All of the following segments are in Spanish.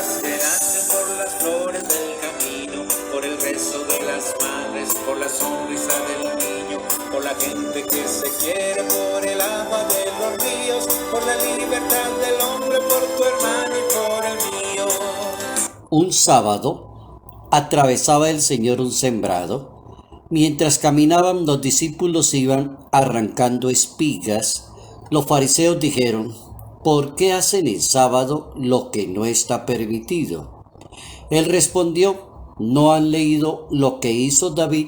pasearse por las flores del camino, por el beso de las madres, por la sonrisa del niño, por la gente que se quiere, por el agua de los ríos, por la libertad del hombre, por tu hermano y por el mío. Un sábado atravesaba el Señor un sembrado. Mientras caminaban, los discípulos iban arrancando espigas. Los fariseos dijeron: ¿por qué hacen el sábado lo que no está permitido? Él respondió: ¿no han leído lo que hizo David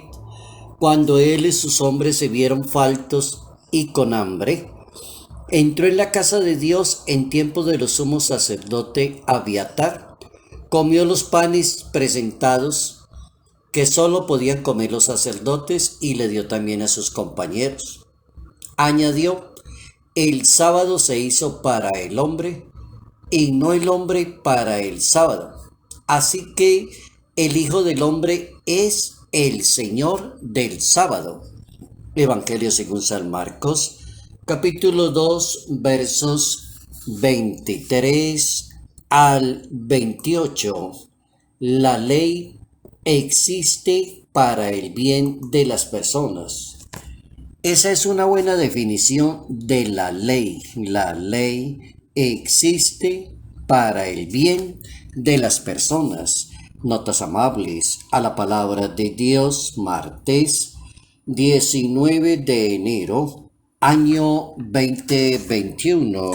cuando él y sus hombres se vieron faltos y con hambre? Entró en la casa de Dios en tiempo de los sumos sacerdote Abiatar, comió los panes presentados que solo podían comer los sacerdotes y le dio también a sus compañeros. Añadió: el sábado se hizo para el hombre y no el hombre para el sábado. Así que el Hijo del Hombre es el Señor del sábado. Evangelio según San Marcos, capítulo 2, versos 23 al 28. La ley existe para el bien de las personas. Esa es una buena definición de la ley. La ley existe para el bien de las personas. Notas amables a la palabra de Dios, martes 19 de enero, año 2021.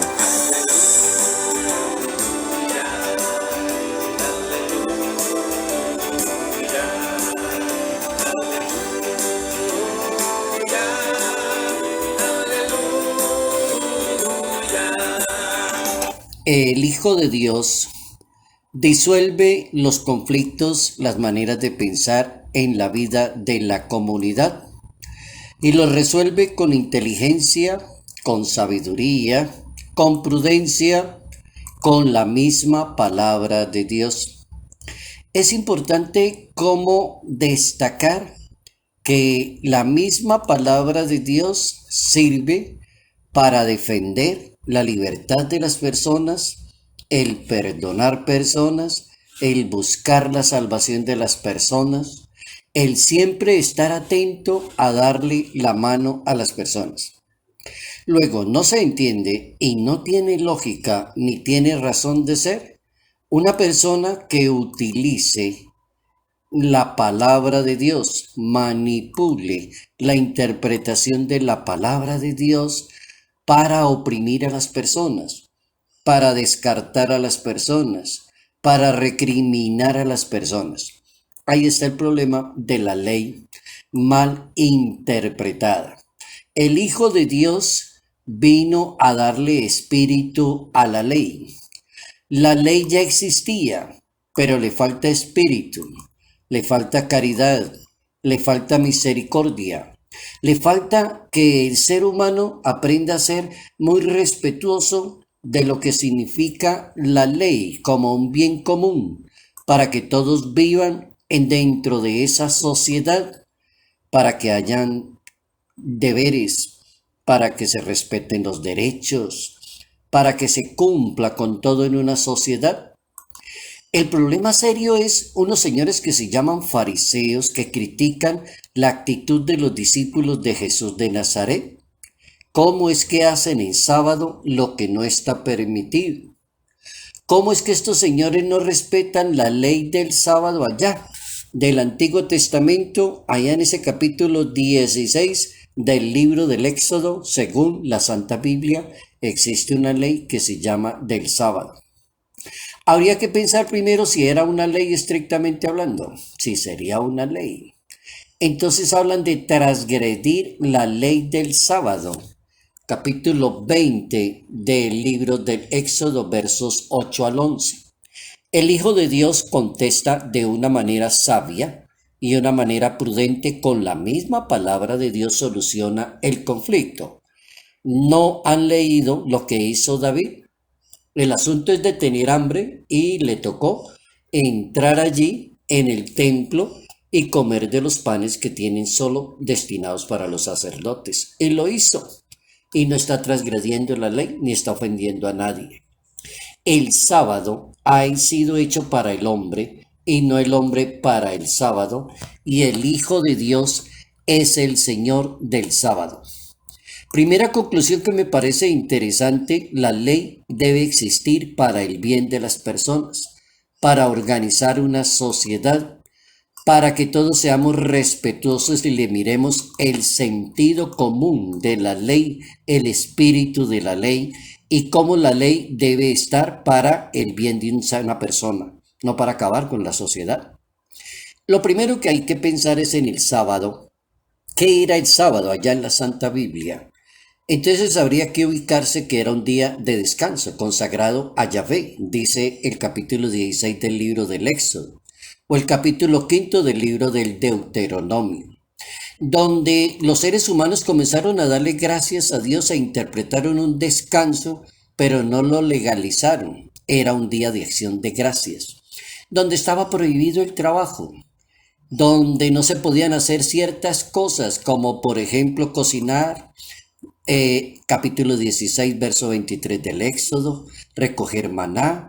El Hijo de Dios disuelve los conflictos, las maneras de pensar en la vida de la comunidad y los resuelve con inteligencia, con sabiduría, con prudencia, con la misma palabra de Dios. Es importante cómo destacar que la misma palabra de Dios sirve para defender la libertad de las personas, el perdonar personas, el buscar la salvación de las personas, el siempre estar atento a darle la mano a las personas. Luego, no se entiende y no tiene lógica ni tiene razón de ser una persona que utilice la palabra de Dios, manipule la interpretación de la palabra de Dios para oprimir a las personas, para descartar a las personas, para recriminar a las personas. Ahí está el problema de la ley mal interpretada. El Hijo de Dios vino a darle espíritu a la ley. La ley ya existía, pero le falta espíritu, le falta caridad, le falta misericordia. Le falta que el ser humano aprenda a ser muy respetuoso de lo que significa la ley como un bien común, para que todos vivan dentro de esa sociedad, para que hayan deberes, para que se respeten los derechos, para que se cumpla con todo en una sociedad. El problema serio es unos señores que se llaman fariseos, que critican la actitud de los discípulos de Jesús de Nazaret. ¿Cómo es que hacen en sábado lo que no está permitido? ¿Cómo es que estos señores no respetan la ley del sábado allá, del Antiguo Testamento, allá en ese capítulo 16 del libro del Éxodo? Según la Santa Biblia, existe una ley que se llama del sábado. Habría que pensar primero si era una ley estrictamente hablando, si sería una ley. Entonces hablan de transgredir la ley del sábado. Capítulo 20 del libro del Éxodo, versos 8 al 11. El Hijo de Dios contesta de una manera sabia y una manera prudente. Con la misma palabra de Dios soluciona el conflicto. ¿No han leído lo que hizo David? El asunto es de tener hambre y le tocó entrar allí en el templo y comer de los panes que tienen solo destinados para los sacerdotes. Él lo hizo y no está transgrediendo la ley ni está ofendiendo a nadie. el sábado ha sido hecho para el hombre y no el hombre para el sábado, y el Hijo de Dios es el Señor del sábado. Primera conclusión que me parece interesante: la ley debe existir para el bien de las personas, para organizar una sociedad, para que todos seamos respetuosos y le miremos el sentido común de la ley, el espíritu de la ley y cómo la ley debe estar para el bien de una persona, no para acabar con la sociedad. Lo primero que hay que pensar es en el sábado. ¿Qué era el sábado allá en la Santa Biblia? Entonces habría que ubicarse que era un día de descanso consagrado a Yahvé, dice el capítulo 16 del libro del Éxodo, o el capítulo 5 del libro del Deuteronomio, donde los seres humanos comenzaron a darle gracias a Dios e interpretaron un descanso, pero no lo legalizaron. Era un día de acción de gracias, donde estaba prohibido el trabajo, donde no se podían hacer ciertas cosas, como por ejemplo cocinar, capítulo 16, verso 23 del Éxodo, recoger maná,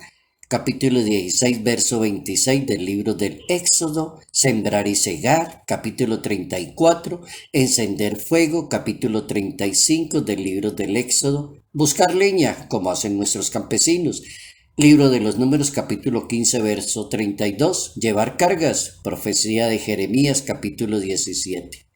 capítulo 16, verso 26 del libro del Éxodo, sembrar y cegar, capítulo 34, encender fuego, capítulo 35 del libro del Éxodo, buscar leña, como hacen nuestros campesinos, libro de los Números, capítulo 15, verso 32, llevar cargas, profecía de Jeremías, capítulo 17.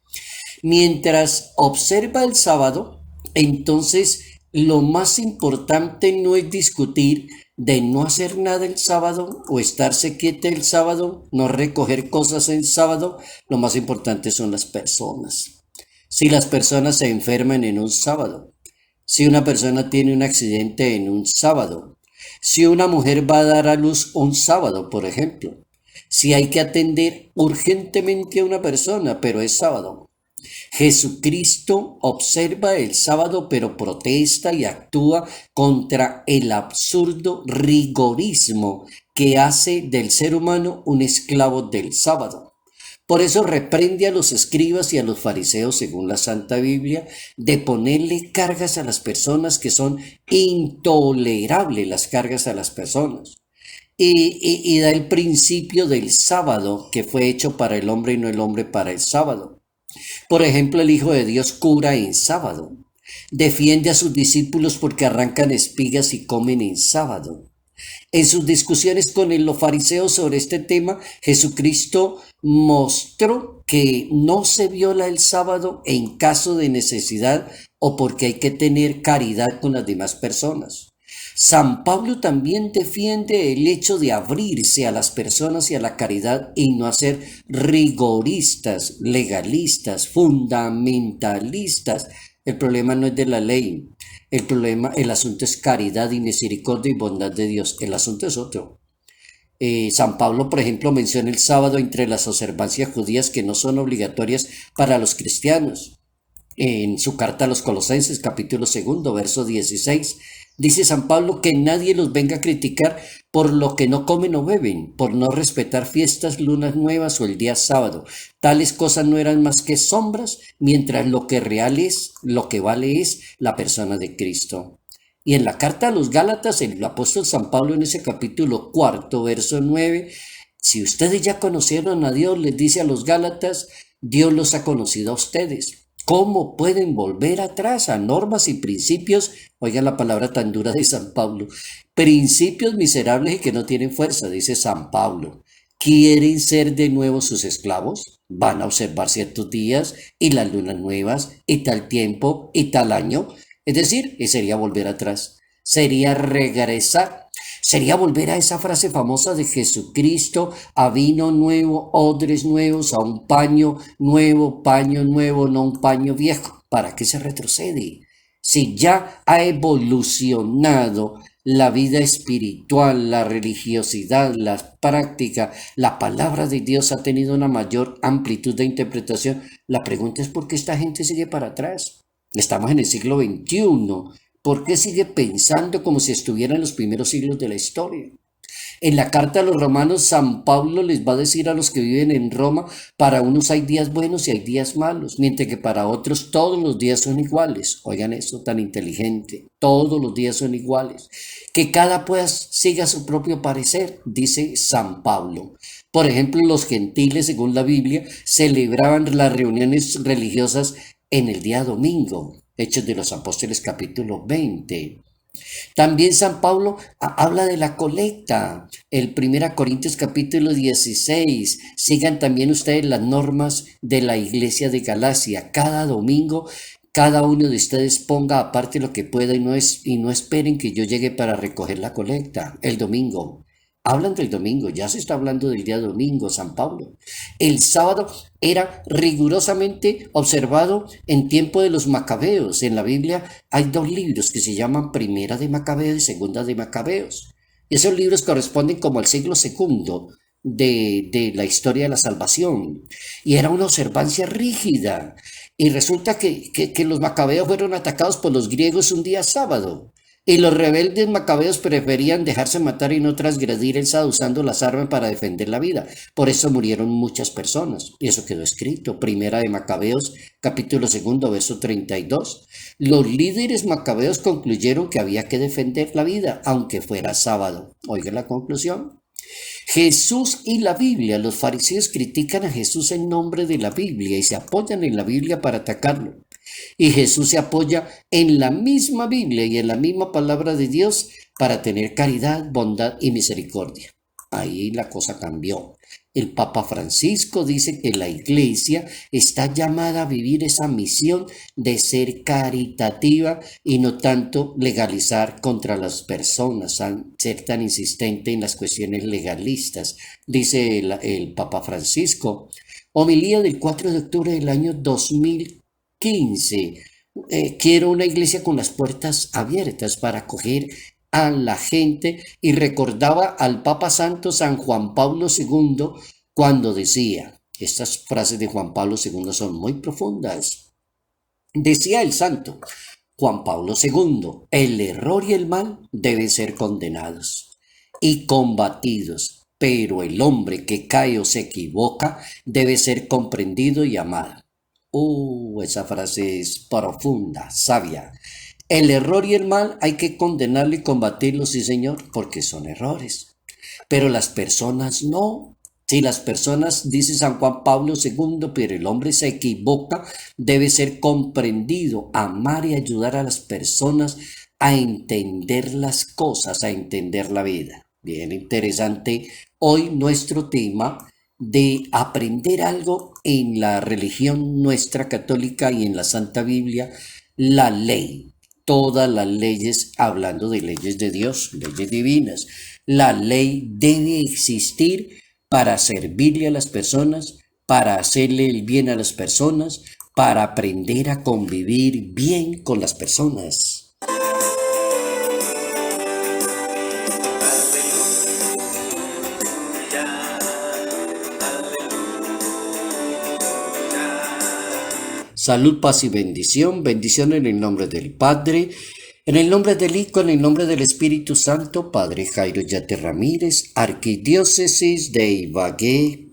Mientras observa el sábado, entonces lo más importante no es discutir de no hacer nada el sábado o estarse quieto el sábado, no recoger cosas el sábado. Lo más importante son las personas. Si las personas se enferman en un sábado, si una persona tiene un accidente en un sábado, si una mujer va a dar a luz un sábado, por ejemplo, si hay que atender urgentemente a una persona, pero es sábado. Jesucristo observa el sábado, pero protesta y actúa contra el absurdo rigorismo que hace del ser humano un esclavo del sábado. Por eso reprende a los escribas y a los fariseos, según la Santa Biblia, de ponerle cargas a las personas, que son intolerables las cargas a las personas. Y da el principio del sábado, que fue hecho para el hombre y no el hombre para el sábado. Por ejemplo, el Hijo de Dios cura en sábado. Defiende a sus discípulos porque arrancan espigas y comen en sábado. En sus discusiones con los fariseos sobre este tema, Jesucristo mostró que no se viola el sábado en caso de necesidad o porque hay que tener caridad con las demás personas. San Pablo también defiende el hecho de abrirse a las personas y a la caridad y no hacer rigoristas, legalistas, fundamentalistas. El problema no es de la ley, el asunto es caridad y misericordia y bondad de Dios. El asunto es otro. San Pablo, por ejemplo, menciona el sábado entre las observancias judías que no son obligatorias para los cristianos. En su carta a los Colosenses, capítulo 2, verso 16, dice San Pablo que nadie los venga a criticar por lo que no comen o beben, por no respetar fiestas, lunas nuevas o el día sábado. Tales cosas no eran más que sombras, mientras lo que real es, lo que vale es la persona de Cristo. Y en la carta a los Gálatas, el apóstol San Pablo en ese capítulo 4, verso 9, si ustedes ya conocieron a Dios, les dice a los Gálatas, Dios los ha conocido a ustedes. ¿Cómo pueden volver atrás a normas y principios? Oigan la palabra tan dura de San Pablo. Principios miserables y que no tienen fuerza, dice San Pablo. ¿Quieren ser de nuevo sus esclavos? Van a observar ciertos días y las lunas nuevas y tal tiempo y tal año. Es decir, sería volver atrás. Sería regresar. Sería volver a esa frase famosa de Jesucristo, a vino nuevo, odres nuevos, a un paño nuevo, no un paño viejo. ¿Para qué se retrocede? Si ya ha evolucionado la vida espiritual, la religiosidad, la práctica, la palabra de Dios ha tenido una mayor amplitud de interpretación, la pregunta es ¿por qué esta gente sigue para atrás? Estamos en el siglo XXI. ¿Por qué sigue pensando como si estuviera en los primeros siglos de la historia? En la carta a los romanos, San Pablo les va a decir a los que viven en Roma, para unos hay días buenos y hay días malos, mientras que para otros todos los días son iguales. Oigan eso tan inteligente, todos los días son iguales. Que cada pues siga su propio parecer, dice San Pablo. Por ejemplo, los gentiles, según la Biblia, celebraban las reuniones religiosas en el día domingo. Hechos de los Apóstoles capítulo 20. También San Pablo habla de la colecta. El 1 Corintios capítulo 16. Sigan también ustedes las normas de la iglesia de Galacia. Cada domingo, cada uno de ustedes ponga aparte lo que pueda y no esperen que yo llegue para recoger la colecta el domingo. Hablan del domingo, ya se está hablando del día domingo, San Pablo. El sábado era rigurosamente observado en tiempo de los macabeos. En la Biblia hay dos libros que se llaman Primera de Macabeos y Segunda de Macabeos. Esos libros corresponden como al siglo segundo de la historia de la salvación. Y era una observancia rígida. Y resulta que los macabeos fueron atacados por los griegos un día sábado. Y los rebeldes macabeos preferían dejarse matar y no transgredir el sábado usando las armas para defender la vida. Por eso murieron muchas personas. Y eso quedó escrito. Primera de Macabeos, capítulo 2, verso 32. Los líderes macabeos concluyeron que había que defender la vida, aunque fuera sábado. Oiga la conclusión. Jesús y la Biblia. Los fariseos critican a Jesús en nombre de la Biblia y se apoyan en la Biblia para atacarlo. Y Jesús se apoya en la misma Biblia y en la misma palabra de Dios para tener caridad, bondad y misericordia. Ahí la cosa cambió. El Papa Francisco dice que la Iglesia está llamada a vivir esa misión de ser caritativa y no tanto legalizar contra las personas, ser tan insistente en las cuestiones legalistas, dice el Papa Francisco. Homilía del 4 de octubre del año 2015. Quiero una iglesia con las puertas abiertas para acoger a la gente, y recordaba al Papa Santo San Juan Pablo II cuando decía, estas frases de Juan Pablo II son muy profundas. Decía el santo Juan Pablo II, el error y el mal deben ser condenados y combatidos, pero el hombre que cae o se equivoca debe ser comprendido y amado. Esa frase es profunda, sabia. El error y el mal hay que condenarlo y combatirlo, sí señor, porque son errores. Pero las personas no. Si las personas, dice San Juan Pablo II, pero el hombre se equivoca, debe ser comprendido, amar y ayudar a las personas a entender las cosas, a entender la vida. Bien interesante hoy nuestro tema de aprender algo en la religión nuestra católica y en la Santa Biblia, la ley. Todas las leyes, hablando de leyes de Dios, leyes divinas. La ley debe existir para servirle a las personas, para hacerle el bien a las personas, para aprender a convivir bien con las personas. Salud, paz y bendición. Bendición en el nombre del Padre, en el nombre del Hijo, en el nombre del Espíritu Santo. Padre Jairo Yate Ramírez, Arquidiócesis de Ibagué,